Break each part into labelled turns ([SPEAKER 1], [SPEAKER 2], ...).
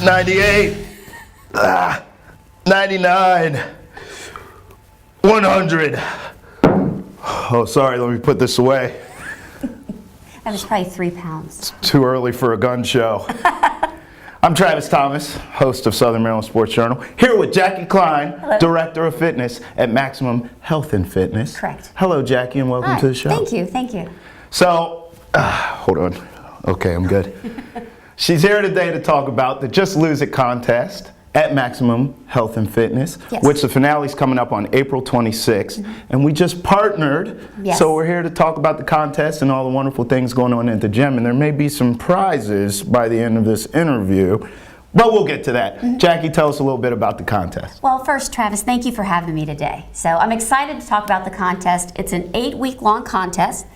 [SPEAKER 1] 98, 99, 100. Oh, sorry, let me put this away.
[SPEAKER 2] That was probably 3 pounds.
[SPEAKER 1] It's too early for a gun show. I'm Travis Thomas, host of Southern Maryland Sports Journal, here with Jackie Klein,
[SPEAKER 2] Hello.
[SPEAKER 1] Director of Fitness at Maximum Health and Fitness.
[SPEAKER 2] Correct.
[SPEAKER 1] Hello, Jackie, and welcome to the show.
[SPEAKER 2] Thank you, thank you.
[SPEAKER 1] So, hold on. Okay, I'm good. She's here today to talk about the Just Lose It contest at Maximum Health and Fitness,
[SPEAKER 2] Yes.
[SPEAKER 1] which the finale is coming up on April 26th. And we just partnered,
[SPEAKER 2] Yes.
[SPEAKER 1] so we're here to talk about the contest and all the wonderful things going on at the gym. And there may be some prizes by the end of this interview, but we'll get to that. Jackie, tell us a little bit about the contest.
[SPEAKER 2] Well, first, Travis, thank you for having me today. So I'm excited to talk about the contest. It's an 8-week-long contest,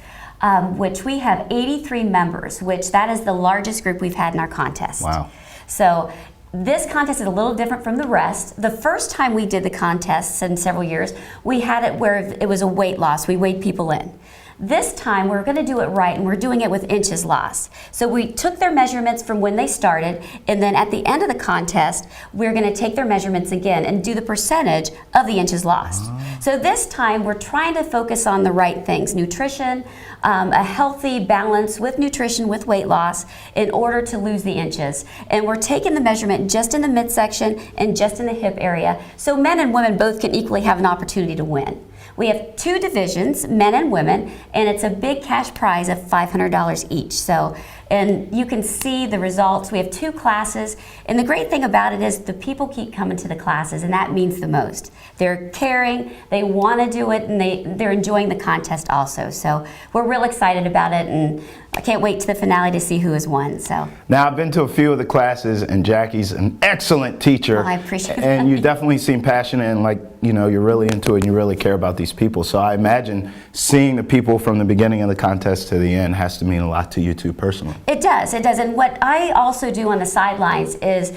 [SPEAKER 2] which we have 83 members, which that is the largest group we've had in our contest.
[SPEAKER 1] Wow.
[SPEAKER 2] So this contest is a little different from the rest. The first time we did the contests in several years, we had it where it was a weight loss. We weighed people in. This time we're going to do it right, and we're doing it with inches lost. So we took their measurements from when they started, and then at the end of the contest, we're going to take their measurements again and do the percentage of the inches lost. So this time we're trying to focus on the right things: nutrition, a healthy balance with nutrition, with weight loss, in order to lose the inches. And we're taking the measurement just in the midsection and just in the hip area, so men and women both can equally have an opportunity to win. We have 2 divisions, men and women, and it's a big cash prize of $500 each. So, and you can see the results. We have 2 classes, and the great thing about it is the people keep coming to the classes, and that means the most. They're caring, they want to do it, and they're enjoying the contest also. So we're real excited about it, and I can't wait to the finale to see who has won. So
[SPEAKER 1] Now, I've been to a few of the classes, and Jackie's an excellent teacher.
[SPEAKER 2] Well, I appreciate that.
[SPEAKER 1] And you definitely seem passionate and like, you know, you're really into it and you really care about these people. So I imagine seeing the people from the beginning of the contest to the end has to mean a lot to you too personally.
[SPEAKER 2] It does, it does. And what I also do on the sidelines is,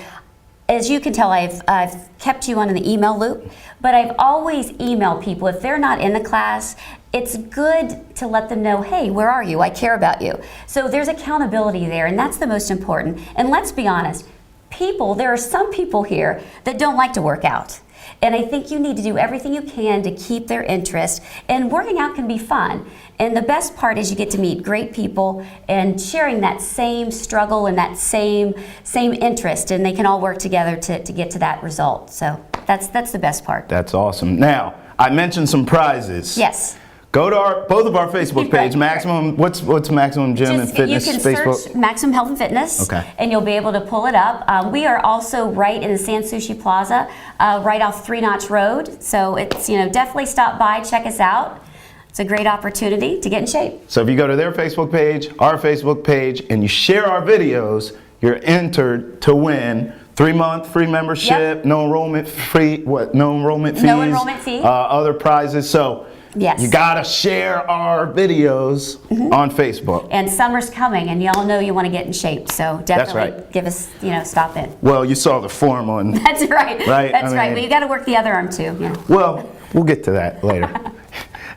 [SPEAKER 2] as you can tell, I've kept you on the email loop, but I've always emailed people. If they're not in the class, it's good to let them know, hey, where are you? I care about you. So there's accountability there, and that's the most important. And let's be honest, there are some people here that don't like to work out. And I think you need to do everything you can to keep their interest. And working out can be fun. And the best part is you get to meet great people and sharing that same struggle and that same interest. And they can all work together to get to that result. So that's the best part.
[SPEAKER 1] That's awesome. Now, I mentioned some prizes.
[SPEAKER 2] Yes.
[SPEAKER 1] Go to both of our Facebook page, Maximum, what's Maximum Gym and Fitness
[SPEAKER 2] You can
[SPEAKER 1] Facebook?
[SPEAKER 2] search Maximum Health and Fitness,
[SPEAKER 1] Okay.
[SPEAKER 2] and you'll be able to pull it up. We are also right in the San Sushi Plaza, right off 3 Notch Road. So it's, definitely stop by, check us out. It's a great opportunity to get in shape.
[SPEAKER 1] So if you go to their Facebook page, our Facebook page, and you share our videos, you're entered to win 3-month free membership,
[SPEAKER 2] Yep.
[SPEAKER 1] no enrollment fees, other prizes. So
[SPEAKER 2] Yes.
[SPEAKER 1] you gotta share our videos on Facebook.
[SPEAKER 2] And summer's coming, and y'all know you want to get in shape, so definitely
[SPEAKER 1] right.
[SPEAKER 2] give us, stop in.
[SPEAKER 1] Well, you saw the form on.
[SPEAKER 2] That's right.
[SPEAKER 1] Right,
[SPEAKER 2] That's
[SPEAKER 1] I
[SPEAKER 2] right.
[SPEAKER 1] mean-
[SPEAKER 2] Well, you got to work the other arm too. Yeah.
[SPEAKER 1] Well, we'll get to that later.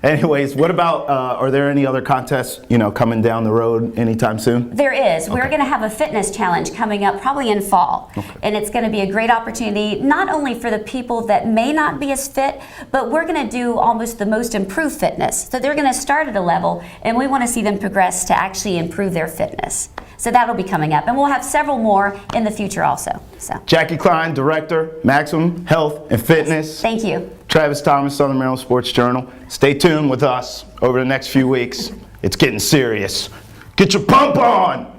[SPEAKER 1] Anyways, what about, are there any other contests, coming down the road anytime soon?
[SPEAKER 2] There is. We're
[SPEAKER 1] Okay.
[SPEAKER 2] going to have a fitness challenge coming up probably in fall.
[SPEAKER 1] Okay.
[SPEAKER 2] And it's going to be a great opportunity, not only for the people that may not be as fit, but we're going to do almost the most improved fitness. So they're going to start at a level, and we want to see them progress to actually improve their fitness. So that'll be coming up. And we'll have several more in the future also. So
[SPEAKER 1] Jackie Klein, Director, Maximum Health and Fitness.
[SPEAKER 2] thank you.
[SPEAKER 1] Travis Thomas, Southern Maryland Sports Journal. Stay tuned with us over the next few weeks. It's getting serious. Get your pump on!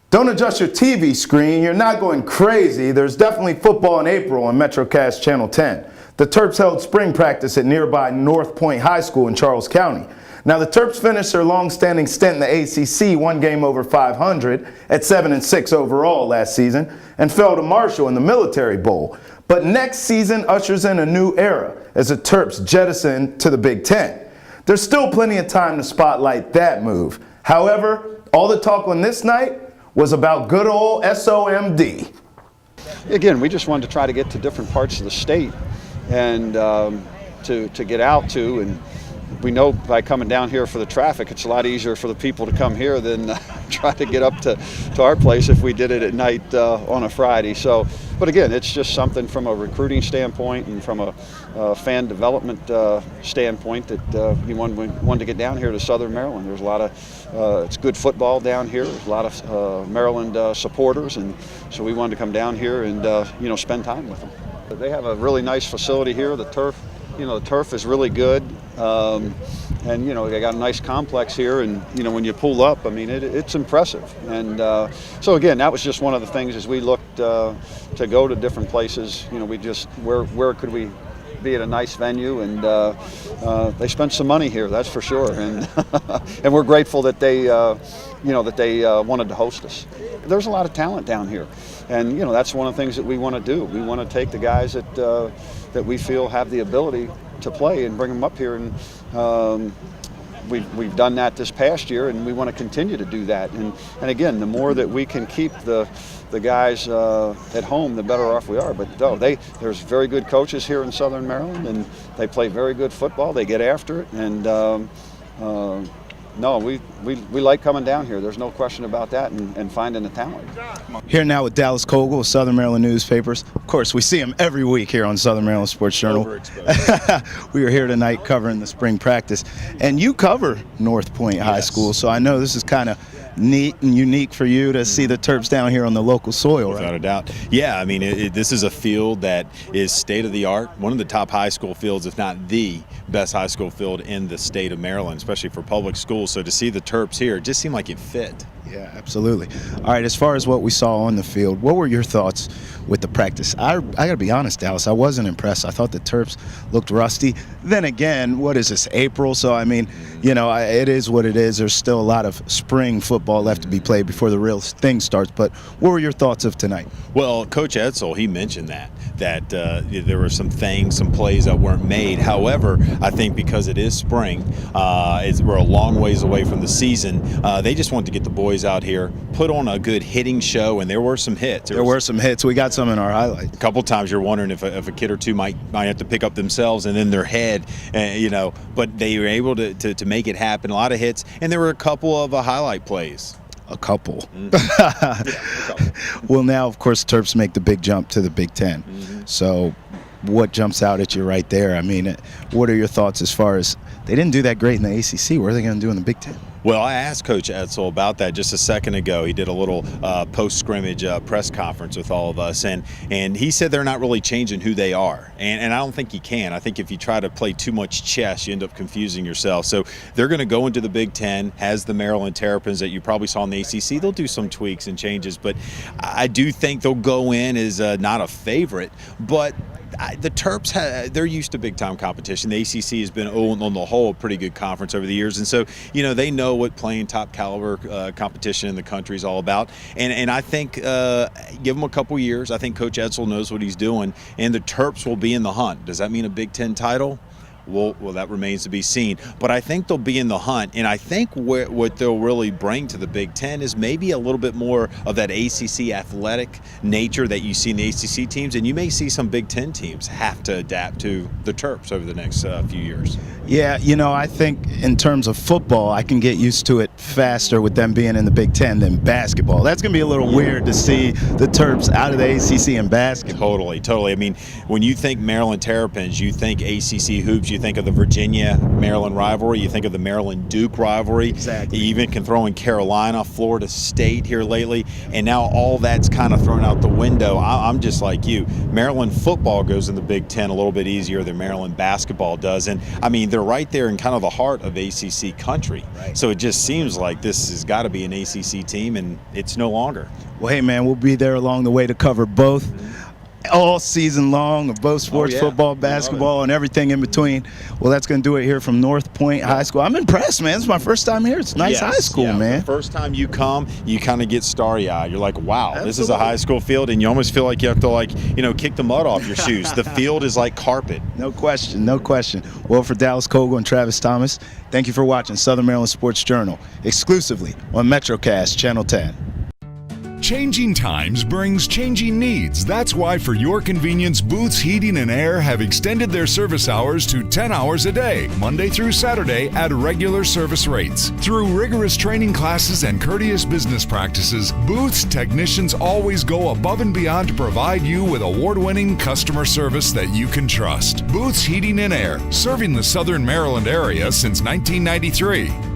[SPEAKER 1] Don't adjust your TV screen. You're not going crazy. There's definitely football in April on MetroCast Channel 10. The Terps held spring practice at nearby North Point High School in Charles County. Now, the Terps finished their long-standing stint in the ACC, 1 game over 500 at 7-6 overall last season, and fell to Marshall in the Military Bowl. But next season ushers in a new era as the Terps jettison to the Big Ten. There's still plenty of time to spotlight that move. However, all the talk on this night was about good old SOMD.
[SPEAKER 3] Again, we just wanted to try to get to different parts of the state and to get out to and we know by coming down here for the traffic, it's a lot easier for the people to come here than try to get up to our place if we did it at night on a Friday. So, but again, it's just something from a recruiting standpoint and from a fan development standpoint that we wanted to get down here to Southern Maryland. There's a lot of, it's good football down here. There's a lot of Maryland supporters, and so we wanted to come down here and spend time with them. They have a really nice facility here. The turf is really good. And they got a nice complex here, and when you pull up, I mean it's impressive. And so again, that was just one of the things as we looked to go to different places. We just where could we be at a nice venue, and they spent some money here, that's for sure. And and we're grateful that they wanted to host us. There's a lot of talent down here, and that's one of the things that we want to do. We want to take the guys that we feel have the ability to play and bring them up here, and we've done that this past year, and we want to continue to do that. And again, the more that we can keep the guys at home, the better off we are. But there's very good coaches here in Southern Maryland, and they play very good football. They get after it, and we like coming down here. There's no question about that, and finding the talent.
[SPEAKER 1] Here now with Dallas Cogle, Southern Maryland newspapers. Of course, we see him every week here on Southern Maryland Sports Journal. We are here tonight covering the spring practice, and you cover North Point High School, so I know this is kind of neat and unique for you to see the Terps down here on the local soil, right?
[SPEAKER 4] Without a doubt. Yeah, I mean, this is a field that is state-of-the-art, one of the top high school fields, if not the best high school field in the state of Maryland, especially for public schools. So to see the Terps here, it just seemed like it fit.
[SPEAKER 1] Yeah, absolutely. All right, as far as what we saw on the field, what were your thoughts with the practice? I got to be honest, Dallas, I wasn't impressed. I thought the Terps looked rusty. Then again, what is this, April? So, I mean, it is what it is. There's still a lot of spring football left to be played before the real thing starts. But what were your thoughts of tonight?
[SPEAKER 4] Well, Coach Edsall, he mentioned that there were some plays that weren't made. However, I think because it is spring, we're a long ways away from the season, they just want to get the boys out here, put on a good hitting show, and there were some hits.
[SPEAKER 1] There were some hits. We got some in our highlights.
[SPEAKER 4] A couple times you're wondering if a kid or two might have to pick up themselves and then their head, but they were able to make it happen. A lot of hits, and there were a couple of highlight plays.
[SPEAKER 1] A couple.
[SPEAKER 4] Mm-hmm. Yeah, a couple.
[SPEAKER 1] Well, now, of course, Terps make the big jump to the Big Ten.
[SPEAKER 4] Mm-hmm.
[SPEAKER 1] So what jumps out at you right there? I mean, what are your thoughts as far as they didn't do that great in the ACC? What are they going to do in the Big Ten?
[SPEAKER 4] Well, I asked Coach Edsall about that just a second ago. He did a little post-scrimmage press conference with all of us, and he said they're not really changing who they are, and I don't think you can. I think if you try to play too much chess, you end up confusing yourself. So they're going to go into the Big Ten, has the Maryland Terrapins that you probably saw in the ACC. They'll do some tweaks and changes, but I do think they'll go in as not a favorite, but the Terps, they're used to big-time competition. The ACC has been, on the whole, a pretty good conference over the years. And so, they know what playing top-caliber competition in the country is all about. And I think give them a couple years. I think Coach Edsall knows what he's doing. And the Terps will be in the hunt. Does that mean a Big Ten title? Well, that remains to be seen. But I think they'll be in the hunt, and I think what they'll really bring to the Big Ten is maybe a little bit more of that ACC athletic nature that you see in the ACC teams, and you may see some Big Ten teams have to adapt to the Terps over the next few years.
[SPEAKER 1] Yeah, I think in terms of football, I can get used to it faster with them being in the Big Ten than basketball. That's going to be a little weird to see the Terps out of the ACC in basketball.
[SPEAKER 4] Totally. I mean, when you think Maryland Terrapins, you think ACC hoops, you think of the Virginia-Maryland rivalry, you think of the Maryland-Duke rivalry.
[SPEAKER 1] Exactly.
[SPEAKER 4] You even can throw in Carolina, Florida State here lately, and now all that's kind of thrown out the window. I'm just like you. Maryland football goes in the Big Ten a little bit easier than Maryland basketball does, and I mean, they're right there in kind of the heart of ACC country.
[SPEAKER 1] Right.
[SPEAKER 4] So it just seems like this has got to be an ACC team, and it's no longer.
[SPEAKER 1] Well, hey, man, we'll be there along the way to cover both. All season long of both sports, football, basketball, and everything in between. Well, that's going to do it here from North Point High School. I'm impressed, man. It's my first time here. It's nice high school, man.
[SPEAKER 4] The first time you come, you kind of get starry-eyed. You're like, wow, This is a high school field, and you almost feel like you have to, kick the mud off your shoes. The field is like carpet.
[SPEAKER 1] No question. Well, for Dallas Cogle and Travis Thomas, thank you for watching Southern Maryland Sports Journal, exclusively on MetroCast Channel 10.
[SPEAKER 5] Changing times brings changing needs. That's why, for your convenience, Booth's Heating and Air have extended their service hours to 10 hours a day, Monday through Saturday, at regular service rates. Through rigorous training classes and courteous business practices, Booth's technicians always go above and beyond to provide you with award-winning customer service that you can trust. Booth's Heating and Air, serving the Southern Maryland area since 1993.